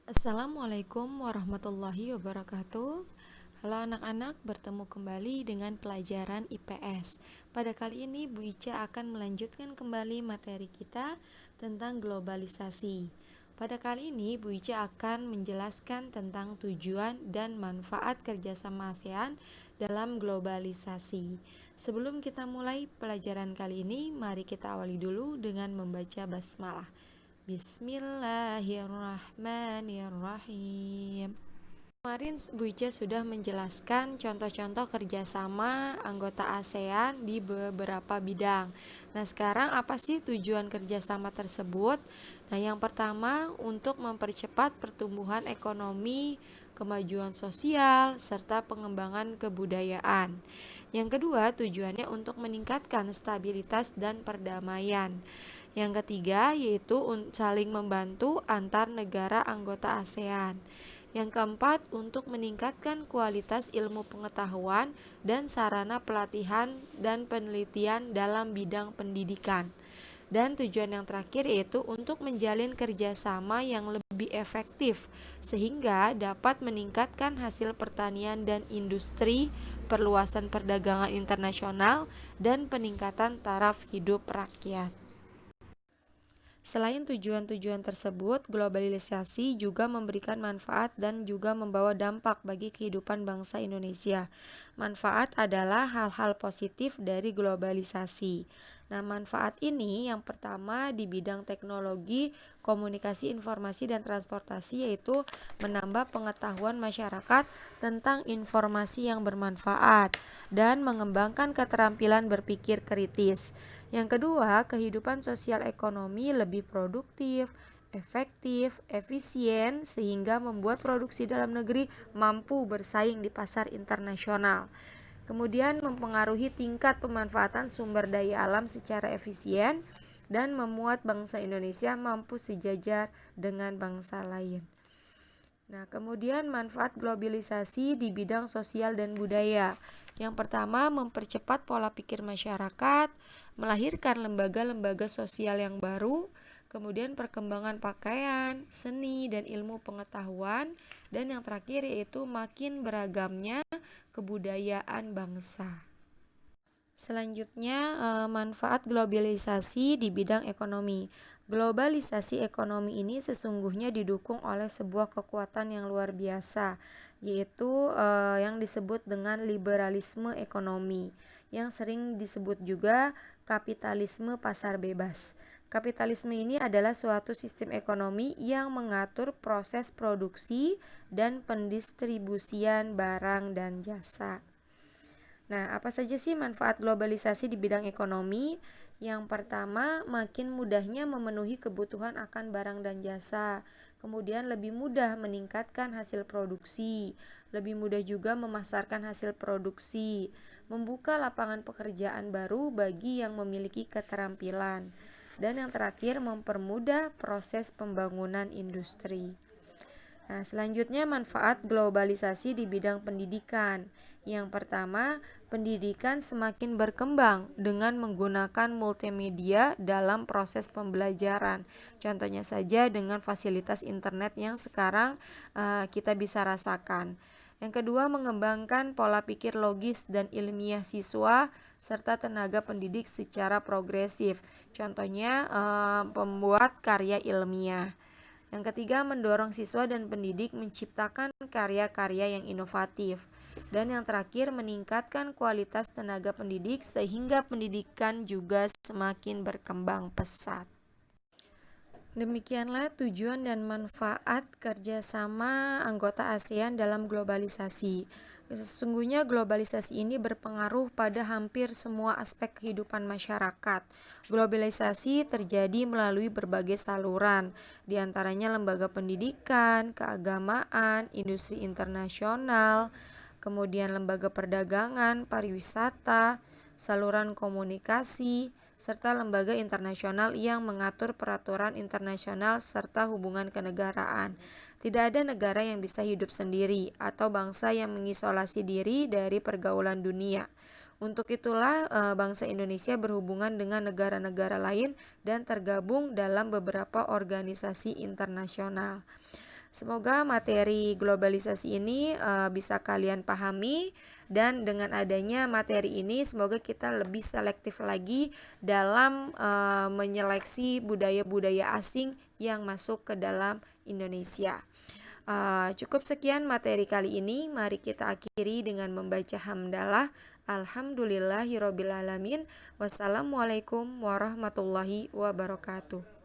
Assalamualaikum warahmatullahi wabarakatuh. Halo anak-anak, bertemu kembali dengan pelajaran IPS. Pada kali ini Bu Ica akan melanjutkan kembali materi kita tentang globalisasi. Pada kali ini Bu Ica akan menjelaskan tentang tujuan dan manfaat kerjasama ASEAN dalam globalisasi. Sebelum kita mulai pelajaran kali ini, mari kita awali dulu dengan membaca basmalah. Bismillahirrahmanirrahim. Kemarin Bu Ica sudah menjelaskan contoh-contoh kerjasama anggota ASEAN di beberapa bidang. Nah, sekarang apa sih tujuan kerjasama tersebut? Nah, yang pertama untuk mempercepat pertumbuhan ekonomi, kemajuan sosial, serta pengembangan kebudayaan. Yang kedua, tujuannya untuk meningkatkan stabilitas dan perdamaian. Yang ketiga, yaitu saling membantu antar negara anggota ASEAN. Yang keempat, untuk meningkatkan kualitas ilmu pengetahuan dan sarana pelatihan dan penelitian dalam bidang pendidikan. Dan tujuan yang terakhir yaitu untuk menjalin kerjasama yang lebih efektif sehingga dapat meningkatkan hasil pertanian dan industri, perluasan perdagangan internasional, dan peningkatan taraf hidup rakyat. Selain tujuan-tujuan tersebut, globalisasi juga memberikan manfaat dan juga membawa dampak bagi kehidupan bangsa Indonesia. Manfaat adalah hal-hal positif dari globalisasi. Nah, manfaat ini yang pertama di bidang teknologi, komunikasi, informasi, dan transportasi, yaitu menambah pengetahuan masyarakat tentang informasi yang bermanfaat dan mengembangkan keterampilan berpikir kritis. Yang kedua, kehidupan sosial ekonomi lebih produktif, efektif, efisien, sehingga membuat produksi dalam negeri mampu bersaing di pasar internasional. Kemudian mempengaruhi tingkat pemanfaatan sumber daya alam secara efisien dan memuat bangsa Indonesia mampu sejajar dengan bangsa lain. Nah, kemudian manfaat globalisasi di bidang sosial dan budaya. Yang pertama, mempercepat pola pikir masyarakat, melahirkan lembaga-lembaga sosial yang baru, kemudian perkembangan pakaian, seni, dan ilmu pengetahuan, dan yang terakhir yaitu makin beragamnya kebudayaan bangsa. Selanjutnya, manfaat globalisasi di bidang ekonomi. Globalisasi ekonomi ini sesungguhnya didukung oleh sebuah kekuatan yang luar biasa, yaitu yang disebut dengan liberalisme ekonomi, yang sering disebut juga kapitalisme pasar bebas. Kapitalisme ini adalah suatu sistem ekonomi yang mengatur proses produksi dan pendistribusian barang dan jasa. Nah, apa saja sih manfaat globalisasi di bidang ekonomi? Yang pertama, makin mudahnya memenuhi kebutuhan akan barang dan jasa. Kemudian lebih mudah meningkatkan hasil produksi, lebih mudah juga memasarkan hasil produksi, membuka lapangan pekerjaan baru bagi yang memiliki keterampilan. Dan yang terakhir, mempermudah proses pembangunan industri. Nah, selanjutnya manfaat globalisasi di bidang pendidikan. Yang pertama, pendidikan semakin berkembang dengan menggunakan multimedia dalam proses pembelajaran. Contohnya saja dengan fasilitas internet yang sekarang kita bisa rasakan. Yang kedua, mengembangkan pola pikir logis dan ilmiah siswa serta tenaga pendidik secara progresif. Contohnya membuat karya ilmiah. Yang ketiga, mendorong siswa dan pendidik menciptakan karya-karya yang inovatif. Dan yang terakhir, meningkatkan kualitas tenaga pendidik sehingga pendidikan juga semakin berkembang pesat. Demikianlah tujuan dan manfaat kerjasama anggota ASEAN dalam globalisasi. Sesungguhnya globalisasi ini berpengaruh pada hampir semua aspek kehidupan masyarakat. Globalisasi terjadi melalui berbagai saluran, diantaranya lembaga pendidikan, keagamaan, industri internasional, kemudian lembaga perdagangan, pariwisata, saluran komunikasi, serta lembaga internasional yang mengatur peraturan internasional serta hubungan kenegaraan. Tidak ada negara yang bisa hidup sendiri atau bangsa yang mengisolasi diri dari pergaulan dunia. Untuk itulah bangsa Indonesia berhubungan dengan negara-negara lain dan tergabung dalam beberapa organisasi internasional. Semoga materi globalisasi ini bisa kalian pahami, dan dengan adanya materi ini semoga kita lebih selektif lagi dalam menyeleksi budaya-budaya asing yang masuk ke dalam Indonesia. Cukup sekian materi kali ini. Mari kita akhiri dengan membaca hamdalah. Alhamdulillahirobbilalamin. Wassalamualaikum warahmatullahi wabarakatuh.